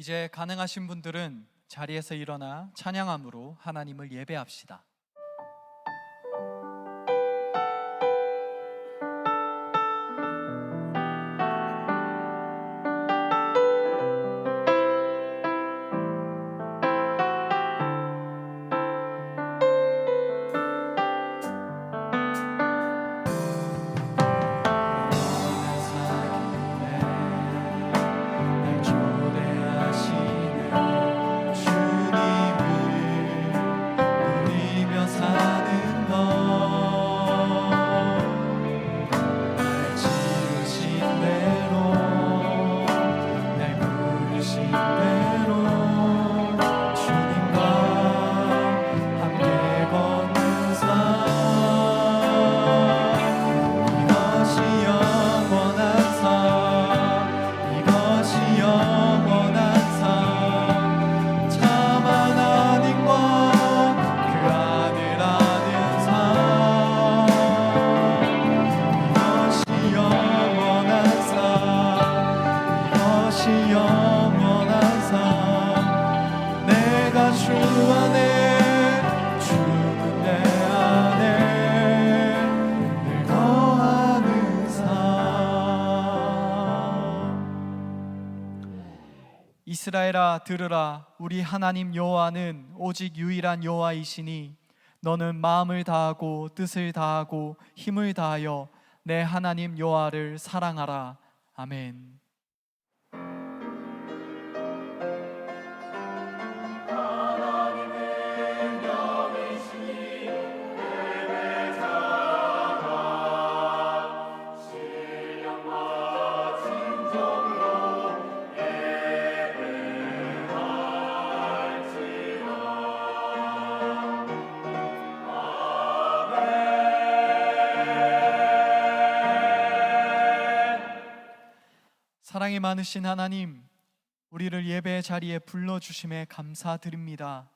이제 가능하신 분들은 자리에서 일어나 찬양함으로 하나님을 예배합시다. 이스라엘아 들으라. 우리 하나님 여호와는 오직 유일한 여호와이시니 너는 마음을 다하고 뜻을 다하고 힘을 다하여 내 하나님 여호와를 사랑하라. 아멘. 사랑이 많으신 하나님, 우리를 예배의 자리에 불러주심에 감사드립니다.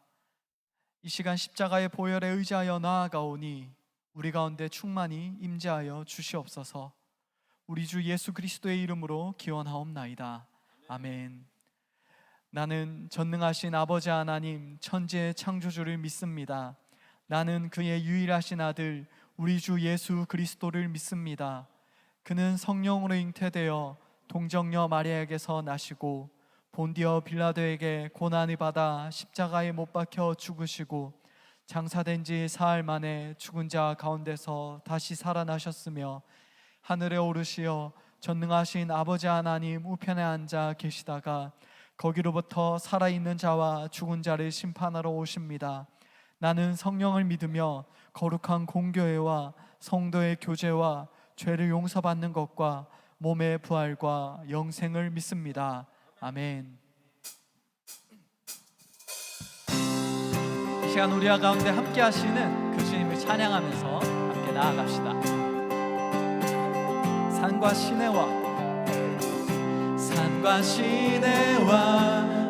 이 시간 십자가의 보혈에 의지하여 나아가오니 우리 가운데 충만히 임재하여 주시옵소서. 우리 주 예수 그리스도의 이름으로 기원하옵나이다. 아멘. 나는 전능하신 아버지 하나님 천지의 창조주를 믿습니다. 나는 그의 유일하신 아들 우리 주 예수 그리스도를 믿습니다. 그는 성령으로 잉태되어 동정녀 마리아에게서 나시고 본디어 빌라도에게 고난을 받아 십자가에 못 박혀 죽으시고 장사된 지 사흘 만에 죽은 자 가운데서 다시 살아나셨으며 하늘에 오르시어 전능하신 아버지 하나님 우편에 앉아 계시다가 거기로부터 살아있는 자와 죽은 자를 심판하러 오십니다. 나는 성령을 믿으며 거룩한 공교회와 성도의 교제와 죄를 용서받는 것과 몸의 부활과 영생을 믿습니다. 아멘. 이 시간 우리와 가운데 함께 하시는 그 주님을 찬양하면서 함께 나아갑시다. 산과 시내와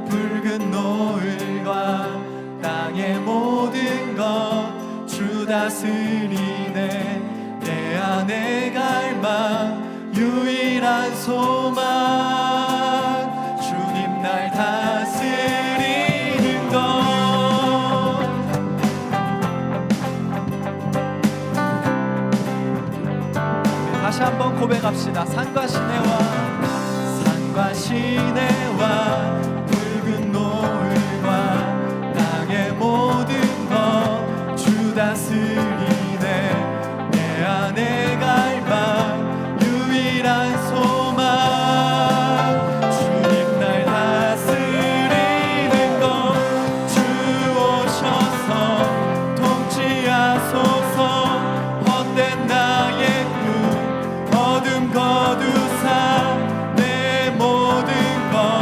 붉은 노을과 땅의 모든 것 주 다스리네. 내 안에 갈망 유일한 소망 주님 날 다스리는 것. 다시 한번 고백합시다. 산과 시내와 붉은 노을과 땅의 모든 것 주 다스리네. 내 안에 갈망 유일한 소망 주님 날 다스리는 것. 주 오셔서 통치하소서. 헛된 나의 꿈 어둠 거두사 내 모든 것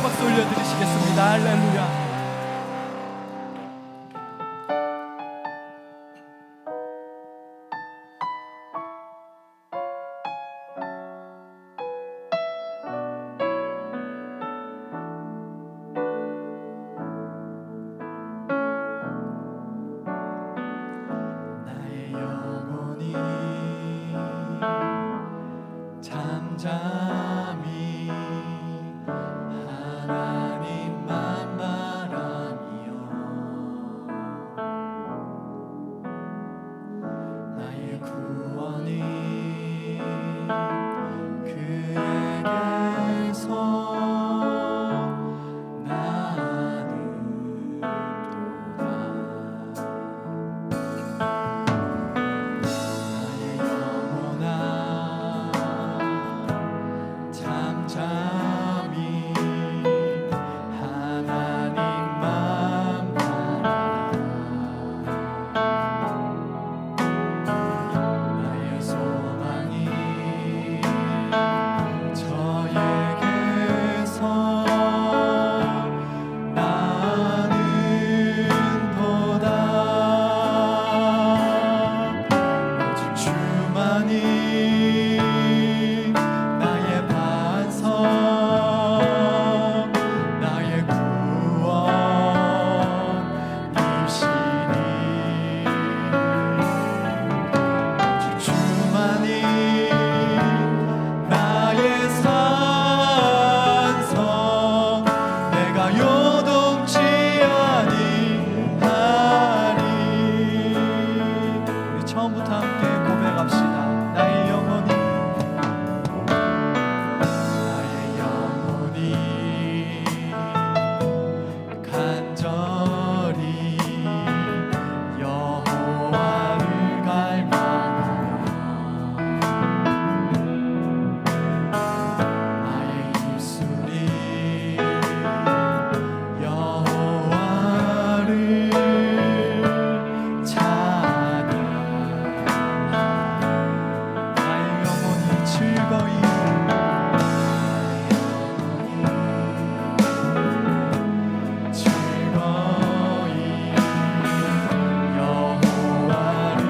박수 올려드리시겠습니다. 할렐루야. 잠잠히 하나님만 바라며 나의 구원이 그에게서 나는도다. 나의 영혼아 잠잠히 하나님만 바라라. 나의 소망이 저에게서 나는도다. 오직 주만이 나의 반석, 나의 구원이시니. 오직 주만이 나의 산성, 내가 요동치 아니하리. 우리 처음부터 함께 고백합시다. 나의 영혼이 간절히 여호와를 갈망하며 나의 입술이 여호와를 찬양하며 나의 영혼이 즐거이 여호와를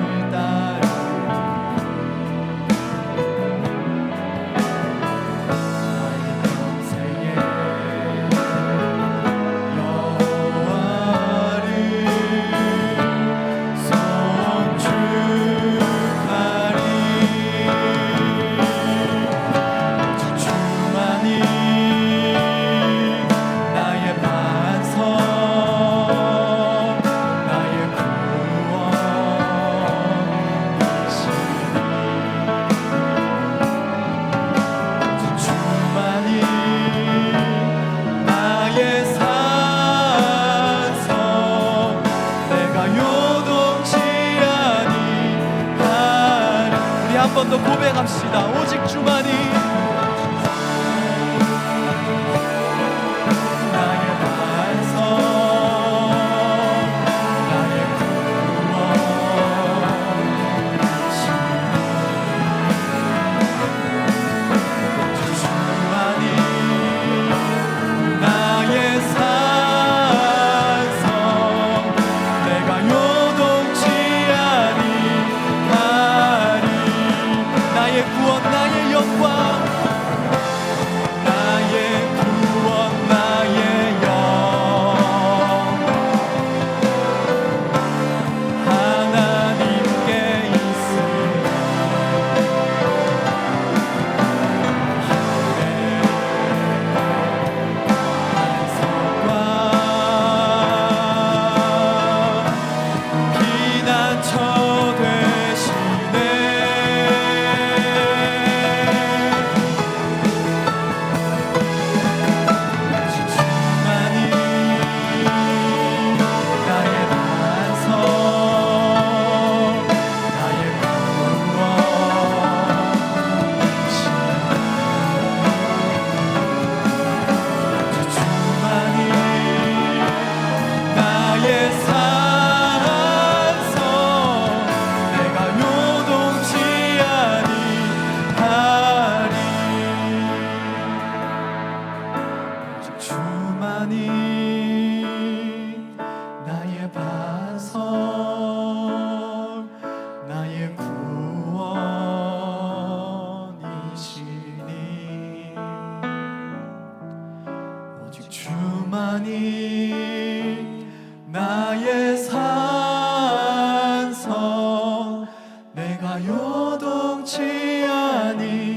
한 번 더 고백합시다. 오직 주만이 나의 반석, 나의 구원이시니. 주만이 나의 산성, 내가 요동치 아니하리. 나의 구원, 나의 영광, 하나님 나의 산성 내가 요동치 아니하리.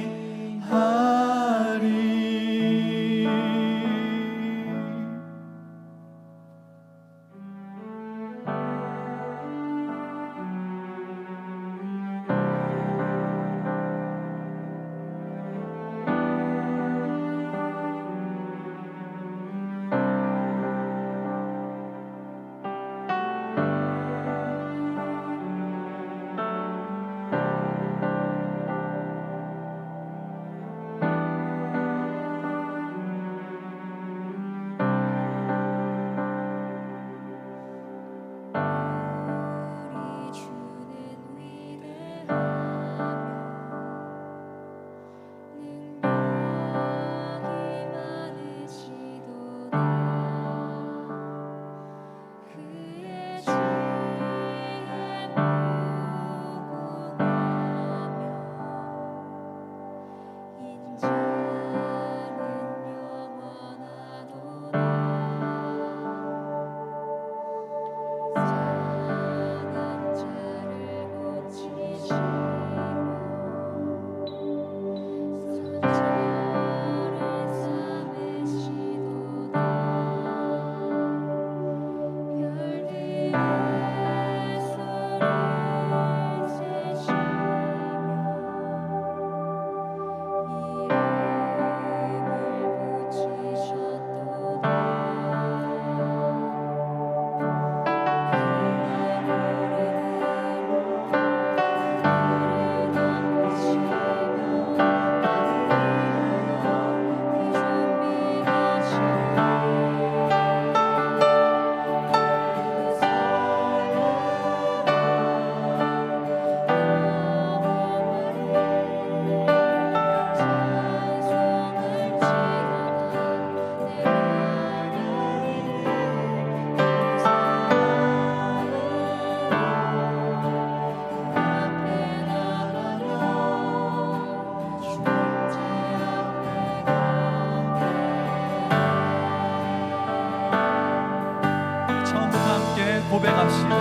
고백합시다.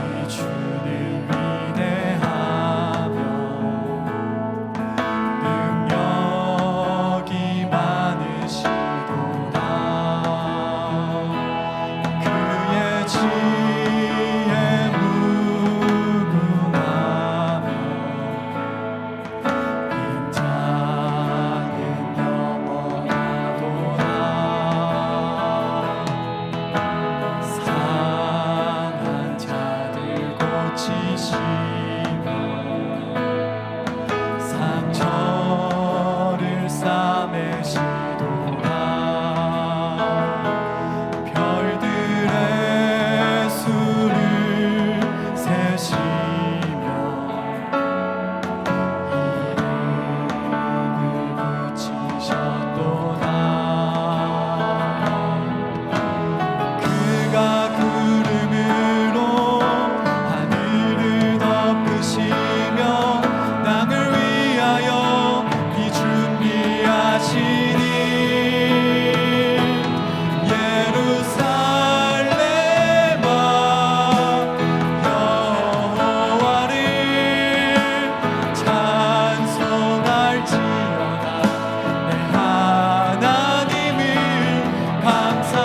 우리 주는 위대하며 능력이 많으시도다. 그의 지혜 무궁하며 인자는 영원하도다. 상처를 싸매시도다. 별들의 수를 세시며 이름을 붙이셨도다. 그가 구름으로 하늘을 덮으시며 땅을 위하여 비 준비하시니 예루살렘아 여호와를 찬송할지어다. 내 하나님을 감사함으로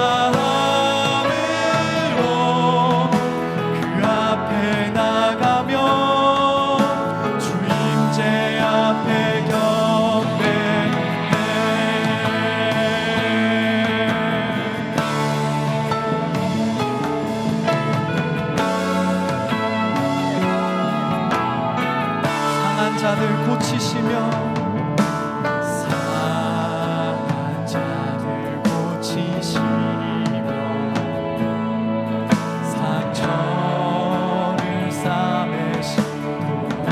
그 앞에 나가며 주임제 앞에 경배해. 상한 자들 고치시며 상한 자들 고치시며 상처를 싸매시도다.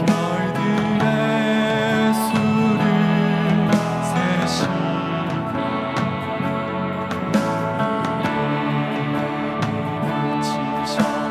별들의 수를 세시며 이름을 붙이셨도다.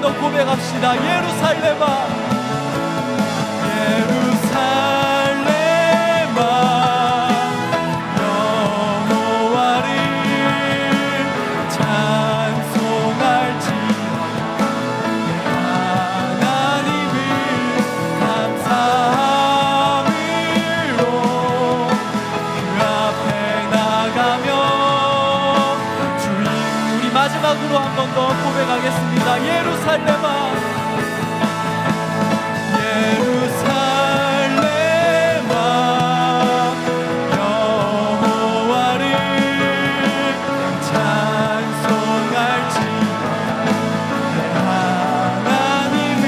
더 고백합시다. 예루살렘아, 예루살렘아, 여호와를 찬송할지어다. 하나님을 감사함으로 그 앞에 나가며 주님, 우리 마지막으로 한 번 더 고백하겠습니다. 예루살렘아, 예루살렘아, 여호와를 찬송할지어다. 하나님을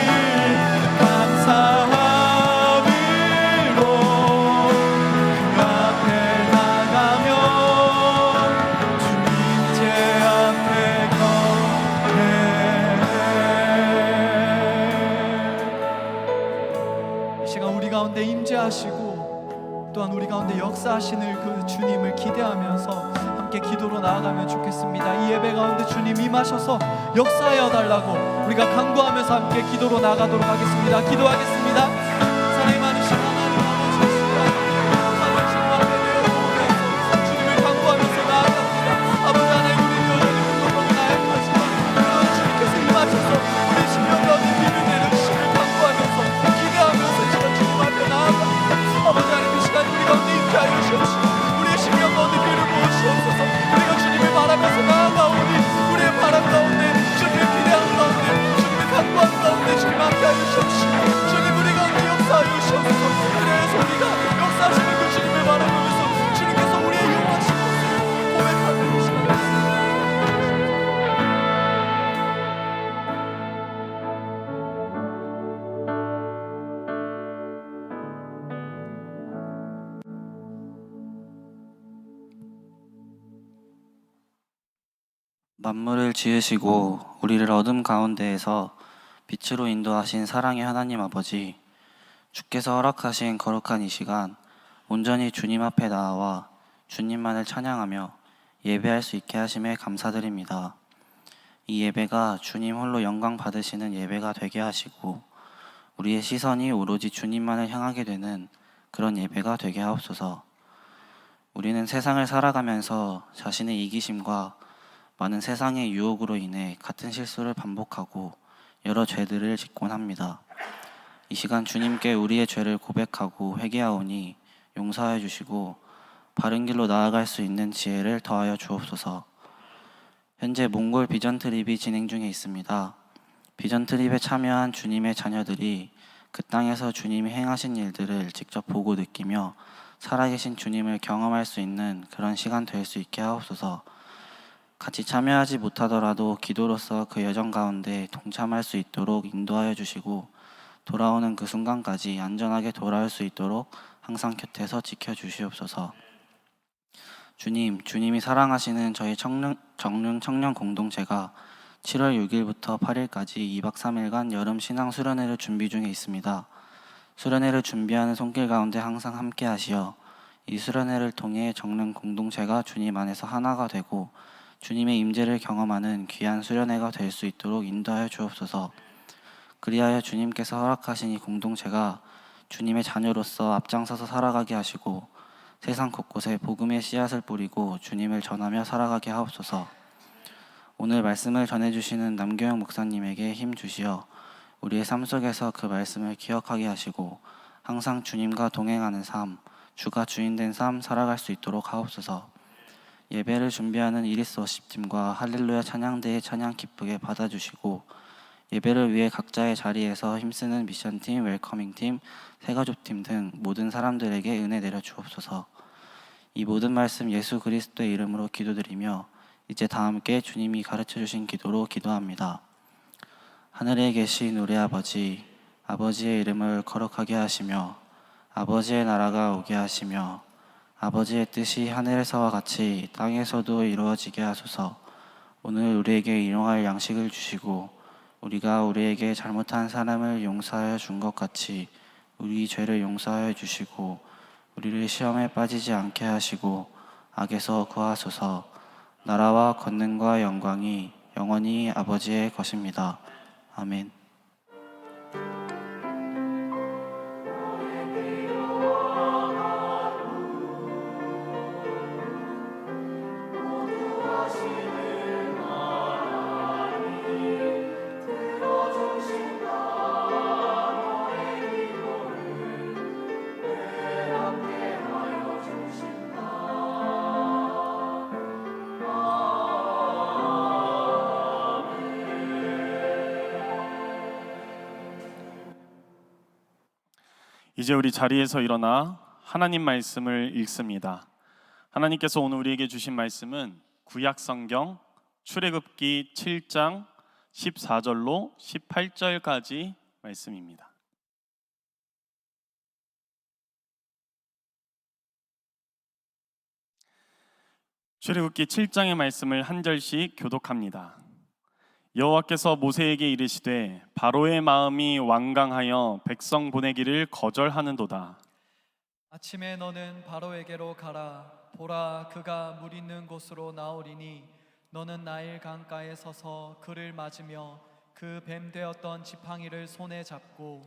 감사함으로 그 앞에 나가며 주님 제 앞에 거해. 이 시간 우리 가운데 임재하시고 또한 우리 가운데 역사하시는 그 주님을 기대하면서 함께 기도로 나아가면 좋겠습니다. 이 예배 가운데 주님 임하셔서 역사하여 달라고 우리가 간구하면서 함께 기도로 나가도록 하겠습니다. 기도하겠습니다. 사랑이 많으신 하나님 아버지, 사랑과 내려오면서 주님을 간구하면서 나아갑니다. 아버지 하나님, 우리 여전히 부족하고 나약하지만 주님께서 임하셔서 우리 심령 가운데 비를 내려주심을 간구하면서 기대하면서 제가 주님 앞에 나아갑니다. 아버지 하나님, 이 시간 우리 가운데 임재하여 주옵시고 우리의 심령 가운데 비를 부어주옵소서. 우리가 주님을 바라면서 나아가오니 우리의 바람 가운데 주님의 기대한 가운데 주님의 간구한 가운데 주님 함께하여 주옵시고 주님 우리 가운데 역사하여 주옵소서. 그래서 우리가 역사하시는 그 주님을 바라보면서 주님께서 우리의 용하신 모습을 고백하는 시간이 만물을 지으시고 우리를 어둠 가운데에서 빛으로 인도하신 사랑의 하나님 아버지, 주께서 허락하신 거룩한 이 시간 온전히 주님 앞에 나아와 주님만을 찬양하며 예배할 수 있게 하심에 감사드립니다. 이 예배가 주님 홀로 영광 받으시는 예배가 되게 하시고 우리의 시선이 오로지 주님만을 향하게 되는 그런 예배가 되게 하옵소서. 우리는 세상을 살아가면서 자신의 이기심과 많은 세상의 유혹으로 인해 같은 실수를 반복하고 여러 죄들을 짓곤 합니다. 이 시간 주님께 우리의 죄를 고백하고 회개하오니 용서해 주시고 바른 길로 나아갈 수 있는 지혜를 더하여 주옵소서. 현재 몽골 비전 트립이 진행 중에 있습니다. 비전 트립에 참여한 주님의 자녀들이 그 땅에서 주님이 행하신 일들을 직접 보고 느끼며 살아계신 주님을 경험할 수 있는 그런 시간 될 수 있게 하옵소서. 같이 참여하지 못하더라도 기도로서 그 여정 가운데 동참할 수 있도록 인도하여 주시고 돌아오는 그 순간까지 안전하게 돌아올 수 있도록 항상 곁에서 지켜주시옵소서. 주님, 주님이 사랑하시는 저희 정릉 청년 공동체가 7월 6일부터 8일까지 2박 3일간 여름 신앙 수련회를 준비 중에 있습니다. 수련회를 준비하는 손길 가운데 항상 함께 하시어 이 수련회를 통해 정릉 공동체가 주님 안에서 하나가 되고 주님의 임재를 경험하는 귀한 수련회가 될 수 있도록 인도하여 주옵소서. 그리하여 주님께서 허락하신 이 공동체가 주님의 자녀로서 앞장서서 살아가게 하시고 세상 곳곳에 복음의 씨앗을 뿌리고 주님을 전하며 살아가게 하옵소서. 오늘 말씀을 전해주시는 남교영 목사님에게 힘 주시어 우리의 삶 속에서 그 말씀을 기억하게 하시고 항상 주님과 동행하는 삶, 주가 주인된 삶 살아갈 수 있도록 하옵소서. 예배를 준비하는 이리스 워십팀과 할렐루야 찬양대의 찬양 기쁘게 받아주시고 예배를 위해 각자의 자리에서 힘쓰는 미션팀, 웰커밍팀, 새가족팀 등 모든 사람들에게 은혜 내려 주옵소서. 이 모든 말씀 예수 그리스도의 이름으로 기도드리며 이제 다 함께 주님이 가르쳐 주신 기도로 기도합니다. 하늘에 계신 우리 아버지, 아버지의 이름을 거룩하게 하시며 아버지의 나라가 오게 하시며 아버지의 뜻이 하늘에서와 같이 땅에서도 이루어지게 하소서. 오늘 우리에게 일용할 양식을 주시고 우리가 우리에게 잘못한 사람을 용서하여 준 것 같이 우리 죄를 용서하여 주시고 우리를 시험에 빠지지 않게 하시고 악에서 구하소서. 나라와 권능과 영광이 영원히 아버지의 것입니다. 아멘. 이제 우리 자리에서 일어나 하나님 말씀을 읽습니다. 하나님께서 오늘 우리에게 주신 말씀은 구약 성경 출애굽기 7장 14절로 18절까지 말씀입니다. 출애굽기 7장의 말씀을 한 절씩 교독합니다. 여호와께서 모세에게 이르시되 바로의 마음이 완강하여 백성 보내기를 거절하는도다. 아침에 너는 바로에게로 가라. 보라, 그가 물 있는 곳으로 나오리니 너는 나일 강가에 서서 그를 맞으며 그 뱀 되었던 지팡이를 손에 잡고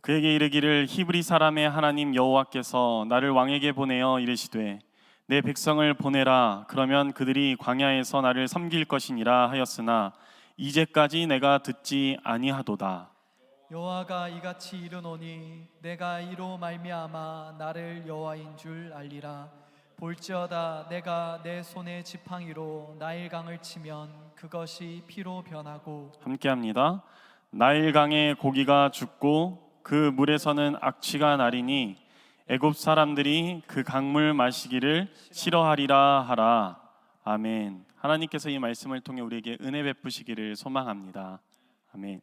그에게 이르기를 히브리 사람의 하나님 여호와께서 나를 왕에게 보내어 이르시되 내 백성을 보내라. 그러면 그들이 광야에서 나를 섬길 것이니라 하였으나 이제까지 내가 듣지 아니하도다. 여호와가 이같이 이르노니 내가 이로 말미암아 나를 여호와인 줄 알리라. 볼지어다 내가 내 손의 지팡이로 나일강을 치면 그것이 피로 변하고 함께합니다. 나일강에 고기가 죽고 그 물에서는 악취가 나리니 애굽 사람들이 그 강물 마시기를 싫어하리라 하라. 아멘. 하나님께서 이 말씀을 통해 우리에게 은혜 베푸시기를 소망합니다. 아멘.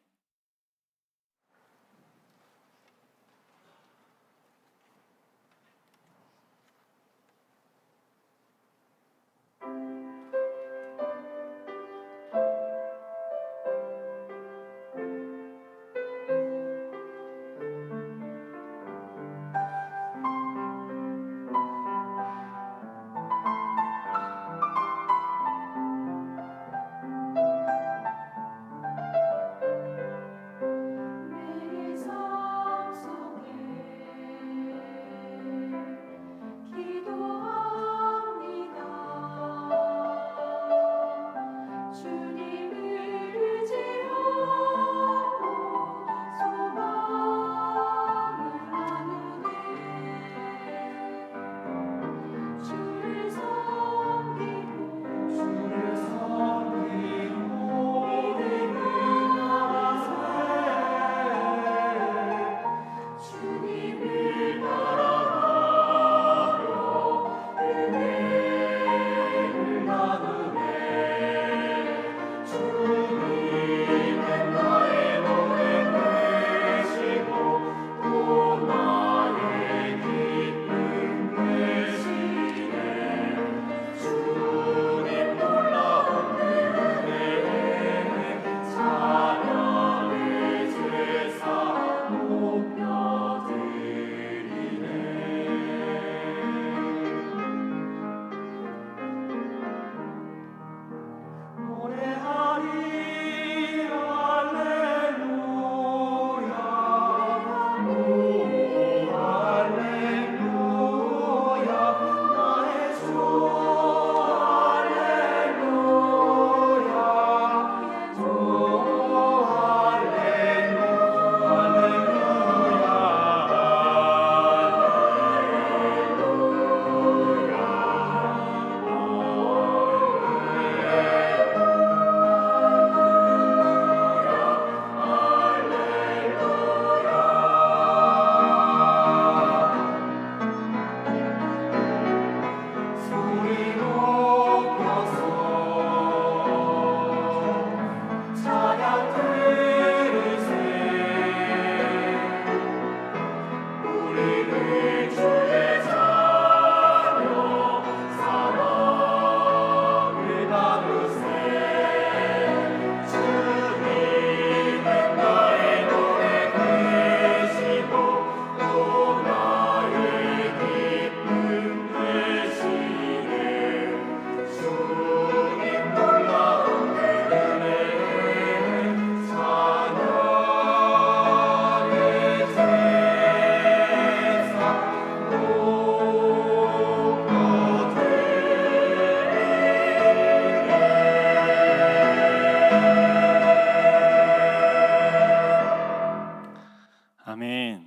아멘.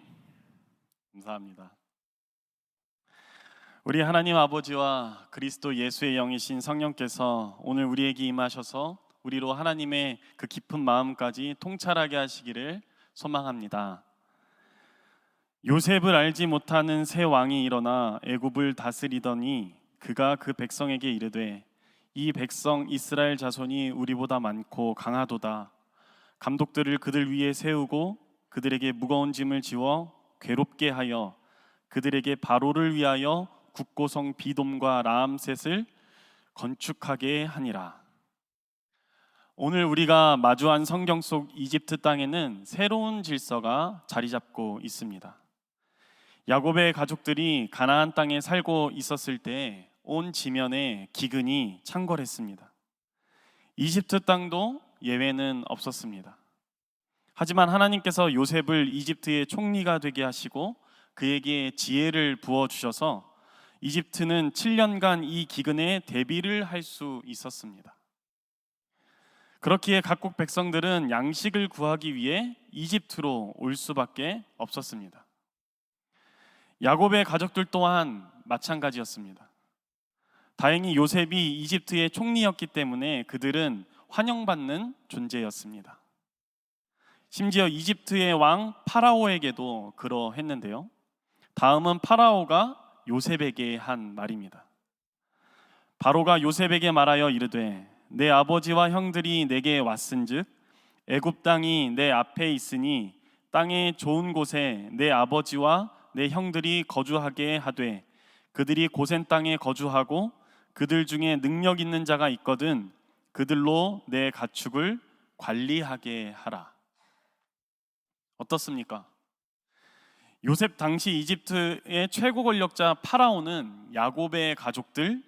감사합니다. 우리 하나님 아버지와 그리스도 예수의 영이신 성령께서 오늘 우리에게 임하셔서 우리로 하나님의 그 깊은 마음까지 통찰하게 하시기를 소망합니다. 요셉을 알지 못하는 새 왕이 일어나 애굽을 다스리더니 그가 그 백성에게 이르되 이 백성 이스라엘 자손이 우리보다 많고 강하도다. 감독들을 그들 위에 세우고 그들에게 무거운 짐을 지워 괴롭게 하여 그들에게 바로를 위하여 국고성 비돔과 라암셋을 건축하게 하니라. 오늘 우리가 마주한 성경 속 이집트 땅에는 새로운 질서가 자리 잡고 있습니다. 야곱의 가족들이 가나안 땅에 살고 있었을 때 온 지면에 기근이 창궐했습니다. 이집트 땅도 예외는 없었습니다. 하지만 하나님께서 요셉을 이집트의 총리가 되게 하시고 그에게 지혜를 부어주셔서 이집트는 7년간 이 기근에 대비를 할 수 있었습니다. 그렇기에 각국 백성들은 양식을 구하기 위해 이집트로 올 수밖에 없었습니다. 야곱의 가족들 또한 마찬가지였습니다. 다행히 요셉이 이집트의 총리였기 때문에 그들은 환영받는 존재였습니다. 심지어 이집트의 왕 파라오에게도 그러했는데요. 다음은 파라오가 요셉에게 한 말입니다. 바로가 요셉에게 말하여 이르되 내 아버지와 형들이 내게 왔은즉 애굽 땅이 내 앞에 있으니 땅의 좋은 곳에 내 아버지와 내 형들이 거주하게 하되 그들이 고센 땅에 거주하고 그들 중에 능력 있는 자가 있거든 그들로 내 가축을 관리하게 하라. 어떻습니까? 요셉 당시 이집트의 최고 권력자 파라오는 야곱의 가족들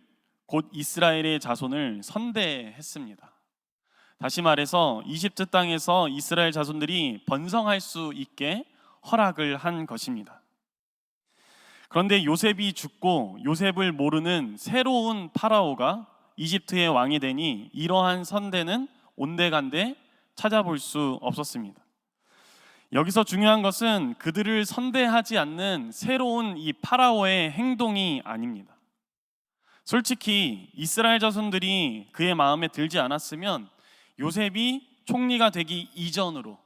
곧 이스라엘의 자손을 선대했습니다. 다시 말해서 이집트 땅에서 이스라엘 자손들이 번성할 수 있게 허락을 한 것입니다. 그런데 요셉이 죽고 요셉을 모르는 새로운 파라오가 이집트의 왕이 되니 이러한 선대는 온데간데 찾아볼 수 없었습니다. 여기서 중요한 것은 그들을 선대하지 않는 새로운 이 파라오의 행동이 아닙니다. 솔직히 이스라엘 자손들이 그의 마음에 들지 않았으면 요셉이 총리가 되기 이전으로,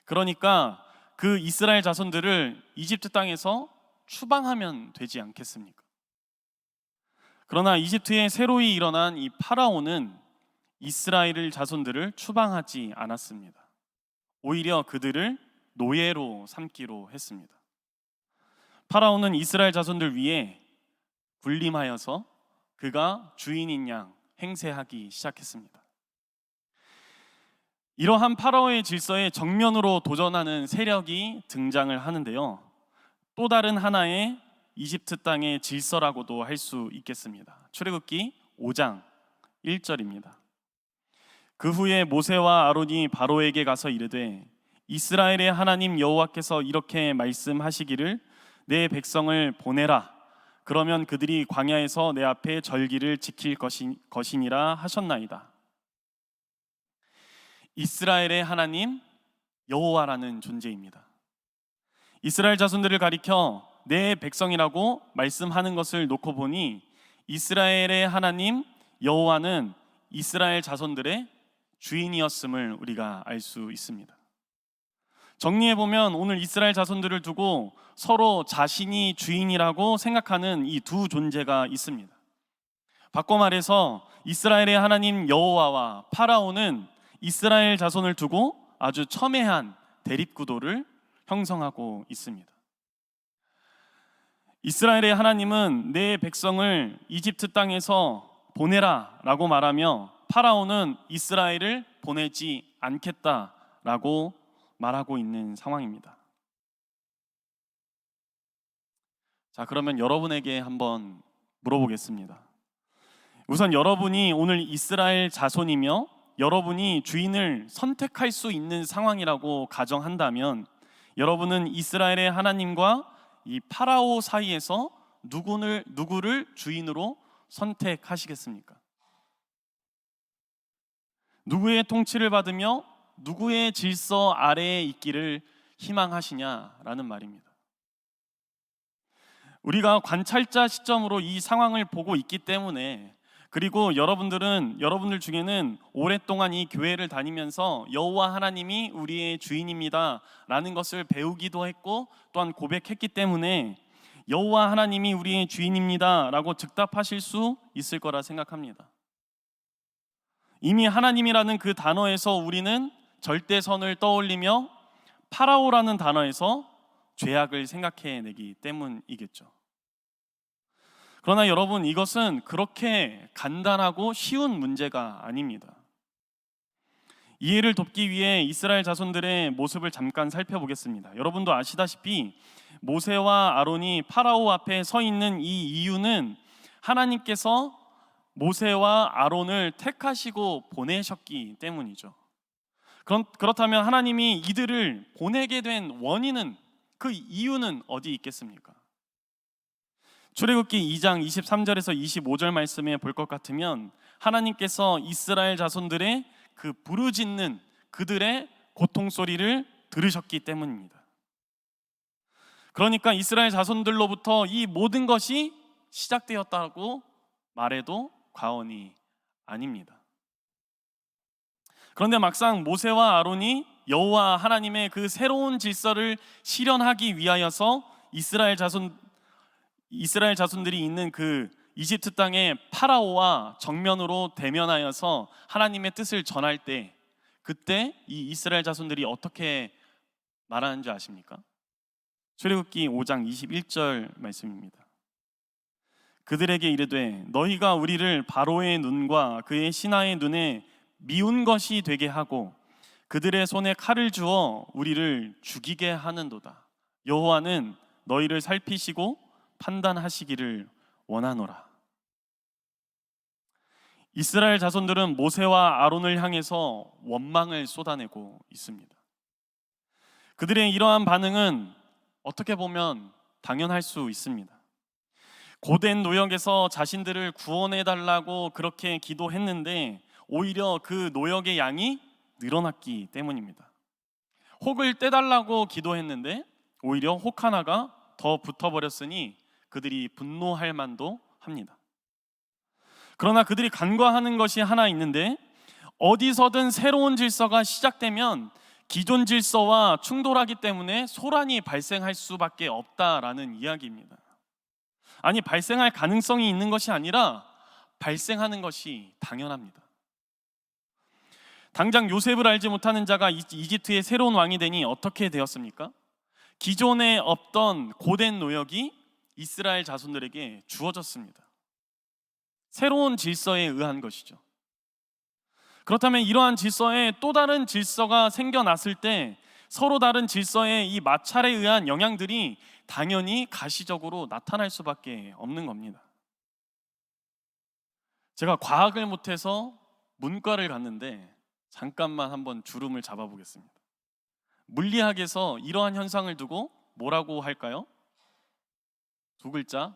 그러니까 그 이스라엘 자손들을 이집트 땅에서 추방하면 되지 않겠습니까? 그러나 이집트에 새로이 일어난 이 파라오는 이스라엘 자손들을 추방하지 않았습니다. 오히려 그들을 노예로 삼기로 했습니다. 파라오는 이스라엘 자손들 위에 군림하여서 그가 주인인 양 행세하기 시작했습니다. 이러한 파라오의 질서에 정면으로 도전하는 세력이 등장을 하는데요. 또 다른 하나의 이집트 땅의 질서라고도 할 수 있겠습니다. 출애굽기 5장 1절입니다. 그 후에 모세와 아론이 바로에게 가서 이르되 이스라엘의 하나님 여호와께서 이렇게 말씀하시기를 내 백성을 보내라. 그러면 그들이 광야에서 내 앞에 절기를 지킬 것이니라 하셨나이다. 이스라엘의 하나님 여호와라는 존재입니다. 이스라엘 자손들을 가리켜 내 백성이라고 말씀하는 것을 놓고 보니 이스라엘의 하나님 여호와는 이스라엘 자손들의 주인이었음을 우리가 알 수 있습니다. 정리해보면 오늘 이스라엘 자손들을 두고 서로 자신이 주인이라고 생각하는 이 두 존재가 있습니다. 바꿔 말해서 이스라엘의 하나님 여호와와 파라오는 이스라엘 자손을 두고 아주 첨예한 대립구도를 형성하고 있습니다. 이스라엘의 하나님은 내 백성을 이집트 땅에서 보내라 라고 말하며 파라오는 이스라엘을 보내지 않겠다라고 말하고 있는 상황입니다. 자, 그러면 여러분에게 한번 물어보겠습니다. 우선 여러분이 오늘 이스라엘 자손이며 여러분이 주인을 선택할 수 있는 상황이라고 가정한다면 여러분은 이스라엘의 하나님과 이 파라오 사이에서 누구를 주인으로 선택하시겠습니까? 누구의 통치를 받으며 누구의 질서 아래에 있기를 희망하시냐라는 말입니다. 우리가 관찰자 시점으로 이 상황을 보고 있기 때문에, 그리고 여러분들 중에는 오랫동안 이 교회를 다니면서 여호와 하나님이 우리의 주인입니다라는 것을 배우기도 했고 또한 고백했기 때문에 여호와 하나님이 우리의 주인입니다라고 즉답하실 수 있을 거라 생각합니다. 이미 하나님이라는 그 단어에서 우리는 절대선을 떠올리며 파라오라는 단어에서 죄악을 생각해내기 때문이겠죠. 그러나 여러분, 이것은 그렇게 간단하고 쉬운 문제가 아닙니다. 이해를 돕기 위해 이스라엘 자손들의 모습을 잠깐 살펴보겠습니다. 여러분도 아시다시피 모세와 아론이 파라오 앞에 서 있는 이 이유는 하나님께서 모세와 아론을 택하시고 보내셨기 때문이죠. 그렇다면 하나님이 이들을 보내게 된 원인은, 그 이유는 어디 있겠습니까? 출애굽기 2장 23절에서 25절 말씀에 볼 것 같으면 하나님께서 이스라엘 자손들의 그 부르짖는 그들의 고통 소리를 들으셨기 때문입니다. 그러니까 이스라엘 자손들로부터 이 모든 것이 시작되었다고 말해도 과언이 아닙니다. 그런데 막상 모세와 아론이 여호와 하나님의 그 새로운 질서를 실현하기 위하여서 이스라엘 자손들이 있는 그 이집트 땅의 파라오와 정면으로 대면하여서 하나님의 뜻을 전할 때, 그때 이 이스라엘 자손들이 어떻게 말하는 줄 아십니까? 출애굽기 5장 21절 말씀입니다. 그들에게 이르되 너희가 우리를 바로의 눈과 그의 신하의 눈에 미운 것이 되게 하고 그들의 손에 칼을 주어 우리를 죽이게 하는도다. 여호와는 너희를 살피시고 판단하시기를 원하노라. 이스라엘 자손들은 모세와 아론을 향해서 원망을 쏟아내고 있습니다. 그들의 이러한 반응은 어떻게 보면 당연할 수 있습니다. 고된 노역에서 자신들을 구원해달라고 그렇게 기도했는데 오히려 그 노역의 양이 늘어났기 때문입니다. 혹을 떼달라고 기도했는데 오히려 혹 하나가 더 붙어버렸으니 그들이 분노할 만도 합니다. 그러나 그들이 간과하는 것이 하나 있는데, 어디서든 새로운 질서가 시작되면 기존 질서와 충돌하기 때문에 소란이 발생할 수밖에 없다라는 이야기입니다. 아니, 발생할 가능성이 있는 것이 아니라 발생하는 것이 당연합니다. 당장 요셉을 알지 못하는 자가 이집트의 새로운 왕이 되니 어떻게 되었습니까? 기존에 없던 고된 노역이 이스라엘 자손들에게 주어졌습니다. 새로운 질서에 의한 것이죠. 그렇다면 이러한 질서에 또 다른 질서가 생겨났을 때 서로 다른 질서의 이 마찰에 의한 영향들이 당연히 가시적으로 나타날 수밖에 없는 겁니다. 제가 과학을 못해서 문과를 갔는데 잠깐만 한번 주름을 잡아보겠습니다. 물리학에서 이러한 현상을 두고 뭐라고 할까요? 두 글자.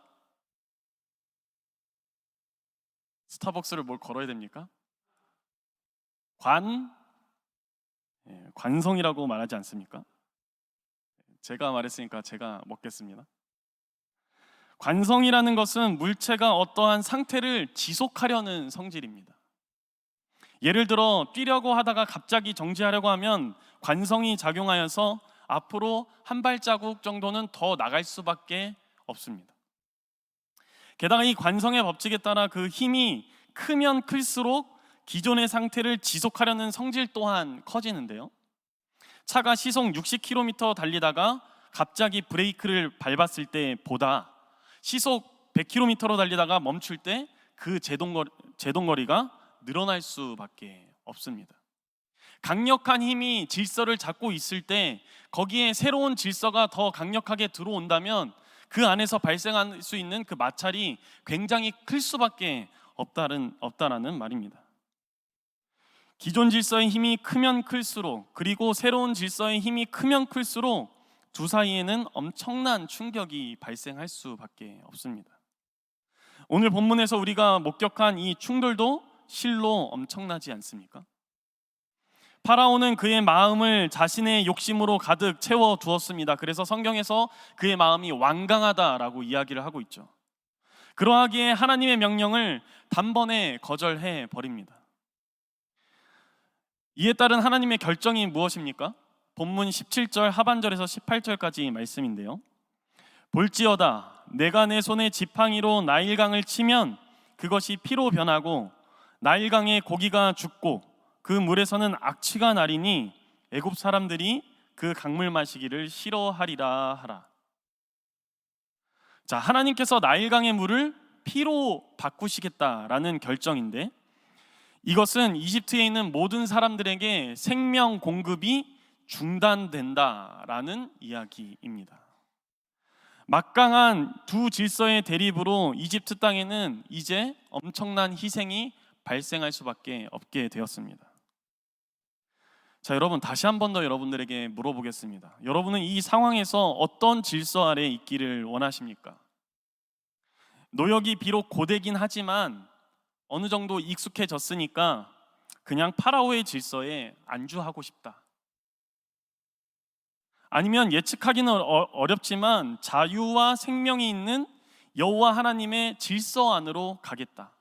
스타벅스를 뭘 걸어야 됩니까? 관성이라고 말하지 않습니까? 제가 말했으니까 제가 먹겠습니다. 관성이라는 것은 물체가 어떠한 상태를 지속하려는 성질입니다. 예를 들어 뛰려고 하다가 갑자기 정지하려고 하면 관성이 작용하여서 앞으로 한 발자국 정도는 더 나갈 수밖에 없습니다. 게다가 이 관성의 법칙에 따라 그 힘이 크면 클수록 기존의 상태를 지속하려는 성질 또한 커지는데요. 차가 시속 60km 달리다가 갑자기 브레이크를 밟았을 때보다 시속 100km로 달리다가 멈출 때 그 제동거리가 늘어날 수밖에 없습니다. 강력한 힘이 질서를 잡고 있을 때 거기에 새로운 질서가 더 강력하게 들어온다면 그 안에서 발생할 수 있는 그 마찰이 굉장히 클 수밖에 없다라는 말입니다. 기존 질서의 힘이 크면 클수록, 그리고 새로운 질서의 힘이 크면 클수록 두 사이에는 엄청난 충격이 발생할 수밖에 없습니다. 오늘 본문에서 우리가 목격한 이 충돌도 실로 엄청나지 않습니까? 파라오는 그의 마음을 자신의 욕심으로 가득 채워 두었습니다. 그래서 성경에서 그의 마음이 완강하다라고 이야기를 하고 있죠. 그러하기에 하나님의 명령을 단번에 거절해 버립니다. 이에 따른 하나님의 결정이 무엇입니까? 본문 17절 하반절에서 18절까지 말씀인데요. 볼지어다 내가 내 손에 지팡이로 나일강을 치면 그것이 피로 변하고 나일강의 고기가 죽고 그 물에서는 악취가 나리니 애굽 사람들이 그 강물 마시기를 싫어하리라 하라. 자, 하나님께서 나일강의 물을 피로 바꾸시겠다라는 결정인데, 이것은 이집트에 있는 모든 사람들에게 생명 공급이 중단된다라는 이야기입니다. 막강한 두 질서의 대립으로 이집트 땅에는 이제 엄청난 희생이 발생할 수밖에 없게 되었습니다. 자, 여러분, 다시 한 번 더 여러분들에게 물어보겠습니다. 여러분은 이 상황에서 어떤 질서 아래 있기를 원하십니까? 노역이 비록 고되긴 하지만 어느 정도 익숙해졌으니까 그냥 파라오의 질서에 안주하고 싶다. 아니면 예측하기는 어렵지만 자유와 생명이 있는 여호와 하나님의 질서 안으로 가겠다.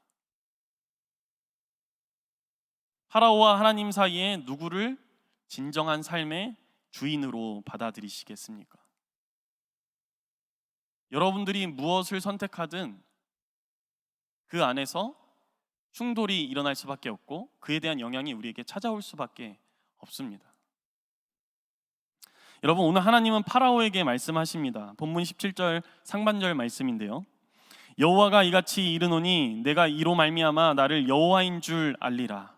파라오와 하나님 사이에 누구를 진정한 삶의 주인으로 받아들이시겠습니까? 여러분들이 무엇을 선택하든 그 안에서 충돌이 일어날 수밖에 없고 그에 대한 영향이 우리에게 찾아올 수밖에 없습니다. 여러분, 오늘 하나님은 파라오에게 말씀하십니다. 본문 17절 상반절 말씀인데요. 여호와가 이같이 이르노니 내가 이로 말미암아 나를 여호와인 줄 알리라.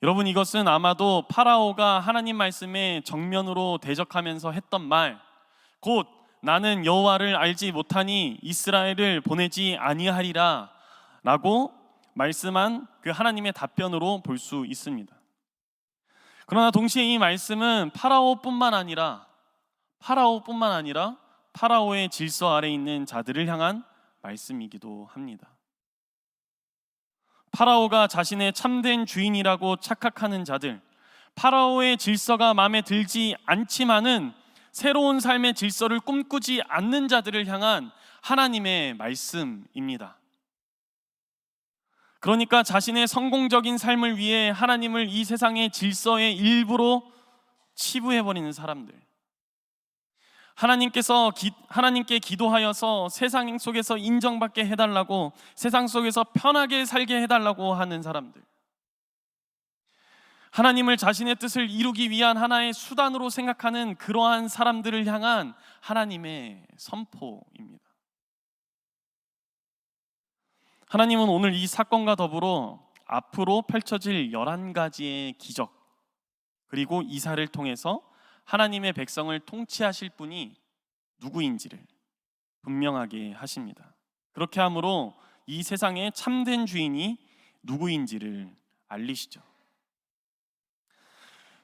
여러분, 이것은 아마도 파라오가 하나님 말씀에 정면으로 대적하면서 했던 말, 곧 나는 여호와를 알지 못하니 이스라엘을 보내지 아니하리라 라고 말씀한 그 하나님의 답변으로 볼 수 있습니다. 그러나 동시에 이 말씀은 파라오뿐만 아니라 파라오의 질서 아래 있는 자들을 향한 말씀이기도 합니다. 파라오가 자신의 참된 주인이라고 착각하는 자들, 파라오의 질서가 마음에 들지 않지만은 새로운 삶의 질서를 꿈꾸지 않는 자들을 향한 하나님의 말씀입니다. 그러니까 자신의 성공적인 삶을 위해 하나님을 이 세상의 질서의 일부로 치부해버리는 사람들, 하나님께 기도하여서 세상 속에서 인정받게 해달라고, 세상 속에서 편하게 살게 해달라고 하는 사람들, 하나님을 자신의 뜻을 이루기 위한 하나의 수단으로 생각하는 그러한 사람들을 향한 하나님의 선포입니다. 하나님은 오늘 이 사건과 더불어 앞으로 펼쳐질 11가지의 기적, 그리고 이사를 통해서 하나님의 백성을 통치하실 분이 누구인지를 분명하게 하십니다. 그렇게 함으로 이 세상의 참된 주인이 누구인지를 알리시죠.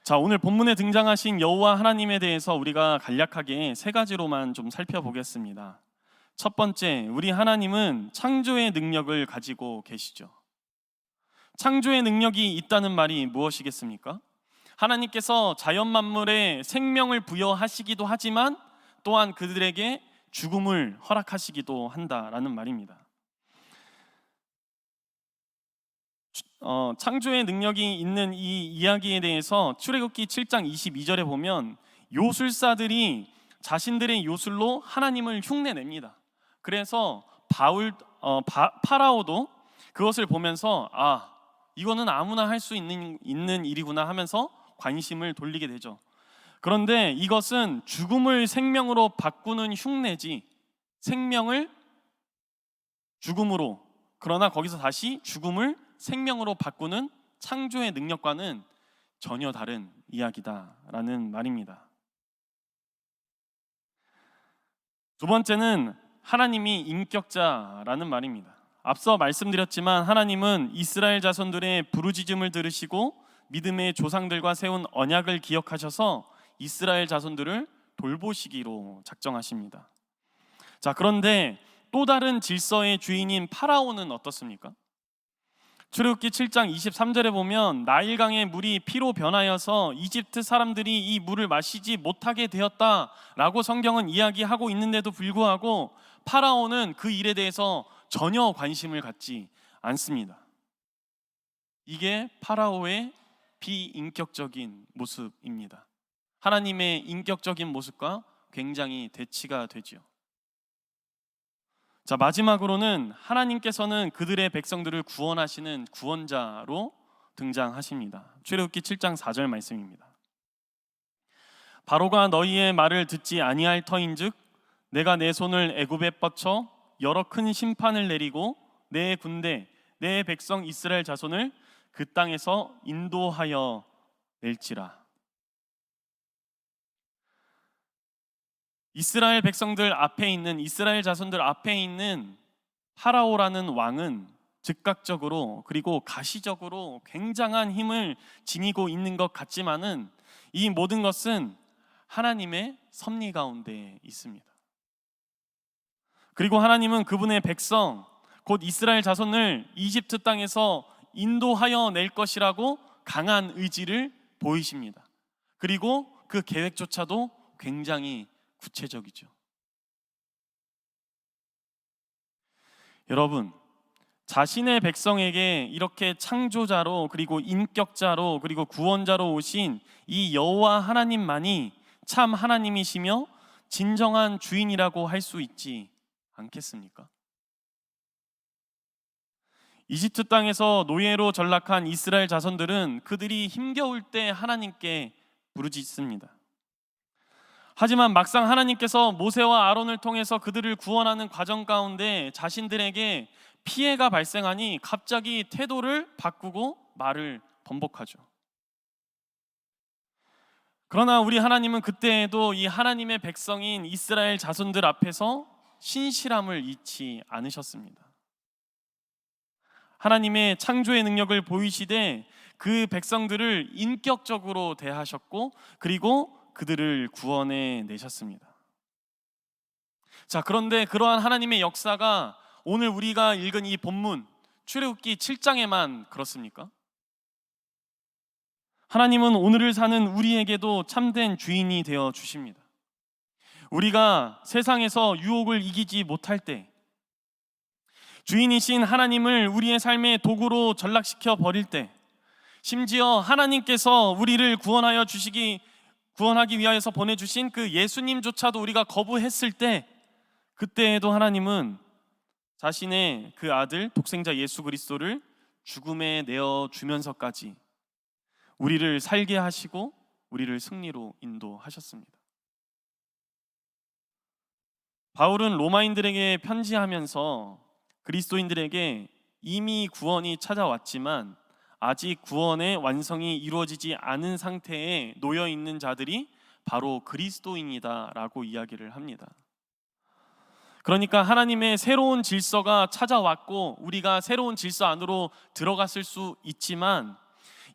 자, 오늘 본문에 등장하신 여호와 하나님에 대해서 우리가 간략하게 3가지로만 좀 살펴보겠습니다. 첫 번째, 우리 하나님은 창조의 능력을 가지고 계시죠. 창조의 능력이 있다는 말이 무엇이겠습니까? 하나님께서 자연 만물에 생명을 부여하시기도 하지만 또한 그들에게 죽음을 허락하시기도 한다라는 말입니다. 창조의 능력이 있는 이 이야기에 대해서 출애굽기 7장 22절에 보면 요술사들이 자신들의 요술로 하나님을 흉내냅니다. 그래서 파라오도 그것을 보면서 이거는 아무나 할 수 있는 일이구나 하면서 관심을 돌리게 되죠. 그런데 이것은 죽음을 생명으로 바꾸는 흉내지, 생명을 죽음으로, 그러나 거기서 다시 죽음을 생명으로 바꾸는 창조의 능력과는 전혀 다른 이야기다라는 말입니다. 두 번째는 하나님이 인격자라는 말입니다. 앞서 말씀드렸지만 하나님은 이스라엘 자손들의 부르짖음을 들으시고 믿음의 조상들과 세운 언약을 기억하셔서 이스라엘 자손들을 돌보시기로 작정하십니다. 자, 그런데 또 다른 질서의 주인인 파라오는 어떻습니까? 출애굽기 7장 23절에 보면 나일강의 물이 피로 변하여서 이집트 사람들이 이 물을 마시지 못하게 되었다라고 성경은 이야기하고 있는데도 불구하고 파라오는 그 일에 대해서 전혀 관심을 갖지 않습니다. 이게 파라오의 비인격적인 모습입니다. 하나님의 인격적인 모습과 굉장히 대치가 되죠. 자, 마지막으로는 하나님께서는 그들의 백성들을 구원하시는 구원자로 등장하십니다. 출애굽기 7장 4절 말씀입니다. 바로가 너희의 말을 듣지 아니할 터인즉 내가 내 손을 애굽에 뻗쳐 여러 큰 심판을 내리고 내 군대 내 백성 이스라엘 자손을 그 땅에서 인도하여 낼지라. 이스라엘 백성들 앞에 있는, 이스라엘 자손들 앞에 있는 파라오라는 왕은 즉각적으로 그리고 가시적으로 굉장한 힘을 지니고 있는 것 같지만은 이 모든 것은 하나님의 섭리 가운데 있습니다. 그리고 하나님은 그분의 백성 곧 이스라엘 자손을 이집트 땅에서 인도하여 낼 것이라고 강한 의지를 보이십니다. 그리고 그 계획조차도 굉장히 구체적이죠. 여러분, 자신의 백성에게 이렇게 창조자로 그리고 인격자로 그리고 구원자로 오신 이 여호와 하나님만이 참 하나님이시며 진정한 주인이라고 할 수 있지 않겠습니까? 이집트 땅에서 노예로 전락한 이스라엘 자손들은 그들이 힘겨울 때 하나님께 부르짖습니다. 하지만 막상 하나님께서 모세와 아론을 통해서 그들을 구원하는 과정 가운데 자신들에게 피해가 발생하니 갑자기 태도를 바꾸고 말을 번복하죠. 그러나 우리 하나님은 그때에도 이 하나님의 백성인 이스라엘 자손들 앞에서 신실함을 잊지 않으셨습니다. 하나님의 창조의 능력을 보이시되 그 백성들을 인격적으로 대하셨고 그리고 그들을 구원해 내셨습니다. 자, 그런데 그러한 하나님의 역사가 오늘 우리가 읽은 이 본문 출애굽기 7장에만 그렇습니까? 하나님은 오늘을 사는 우리에게도 참된 주인이 되어 주십니다. 우리가 세상에서 유혹을 이기지 못할 때 주인이신 하나님을 우리의 삶의 도구로 전락시켜 버릴 때 심지어 하나님께서 우리를 구원하기 위하여서 보내주신 그 예수님조차도 우리가 거부했을 때 그때에도 하나님은 자신의 그 아들 독생자 예수 그리스도를 죽음에 내어주면서까지 우리를 살게 하시고 우리를 승리로 인도하셨습니다. 바울은 로마인들에게 편지하면서 그리스도인들에게 이미 구원이 찾아왔지만 아직 구원의 완성이 이루어지지 않은 상태에 놓여 있는 자들이 바로 그리스도인이다라고 이야기를 합니다. 그러니까 하나님의 새로운 질서가 찾아왔고 우리가 새로운 질서 안으로 들어갔을 수 있지만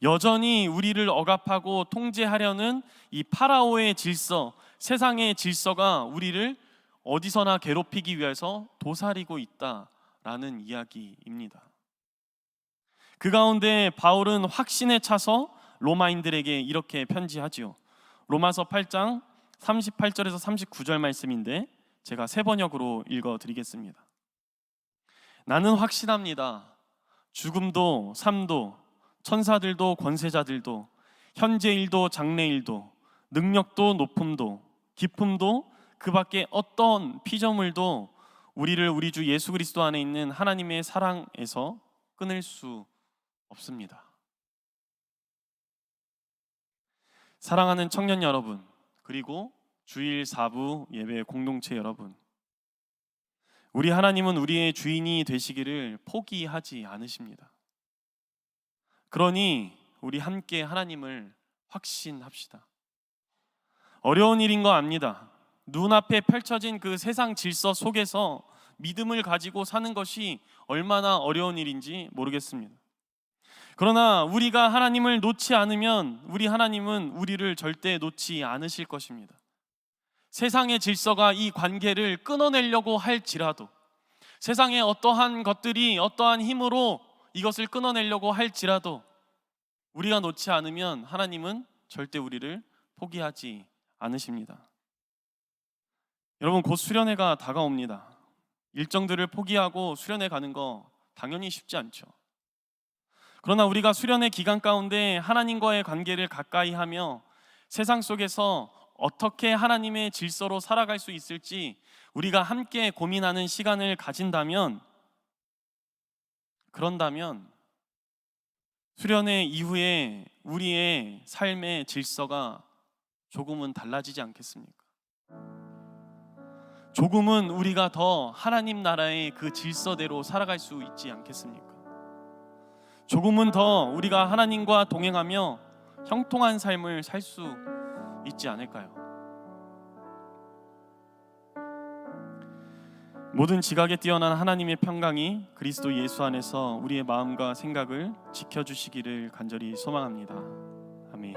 여전히 우리를 억압하고 통제하려는 이 파라오의 질서, 세상의 질서가 우리를 어디서나 괴롭히기 위해서 도사리고 있다라는 이야기입니다. 그 가운데 바울은 확신에 차서 로마인들에게 이렇게 편지하지요. 로마서 8장 38절에서 39절 말씀인데 제가 세 번역으로 읽어드리겠습니다. 나는 확신합니다. 죽음도 삶도 천사들도 권세자들도 현재일도 장래일도 능력도 높음도 기품도 그 밖에 어떤 피조물도 우리를 우리 주 예수 그리스도 안에 있는 하나님의 사랑에서 끊을 수 없습니다. 사랑하는 청년 여러분, 그리고 주일 4부 예배 공동체 여러분, 우리 하나님은 우리의 주인이 되시기를 포기하지 않으십니다. 그러니 우리 함께 하나님을 확신합시다. 어려운 일인 거 압니다. 눈앞에 펼쳐진 그 세상 질서 속에서 믿음을 가지고 사는 것이 얼마나 어려운 일인지 모르겠습니다. 그러나 우리가 하나님을 놓지 않으면 우리 하나님은 우리를 절대 놓지 않으실 것입니다. 세상의 질서가 이 관계를 끊어내려고 할지라도 세상의 어떠한 것들이 어떠한 힘으로 이것을 끊어내려고 할지라도 우리가 놓지 않으면 하나님은 절대 우리를 포기하지 않으십니다. 여러분, 곧 수련회가 다가옵니다. 일정들을 포기하고 수련회 가는 거 당연히 쉽지 않죠. 그러나 우리가 수련회 기간 가운데 하나님과의 관계를 가까이 하며 세상 속에서 어떻게 하나님의 질서로 살아갈 수 있을지 우리가 함께 고민하는 시간을 가진다면, 그런다면 수련회 이후에 우리의 삶의 질서가 조금은 달라지지 않겠습니까? 조금은 우리가 더 하나님 나라의 그 질서대로 살아갈 수 있지 않겠습니까? 조금은 더 우리가 하나님과 동행하며 형통한 삶을 살 수 있지 않을까요? 모든 지각에 뛰어난 하나님의 평강이 그리스도 예수 안에서 우리의 마음과 생각을 지켜주시기를 간절히 소망합니다. 아멘.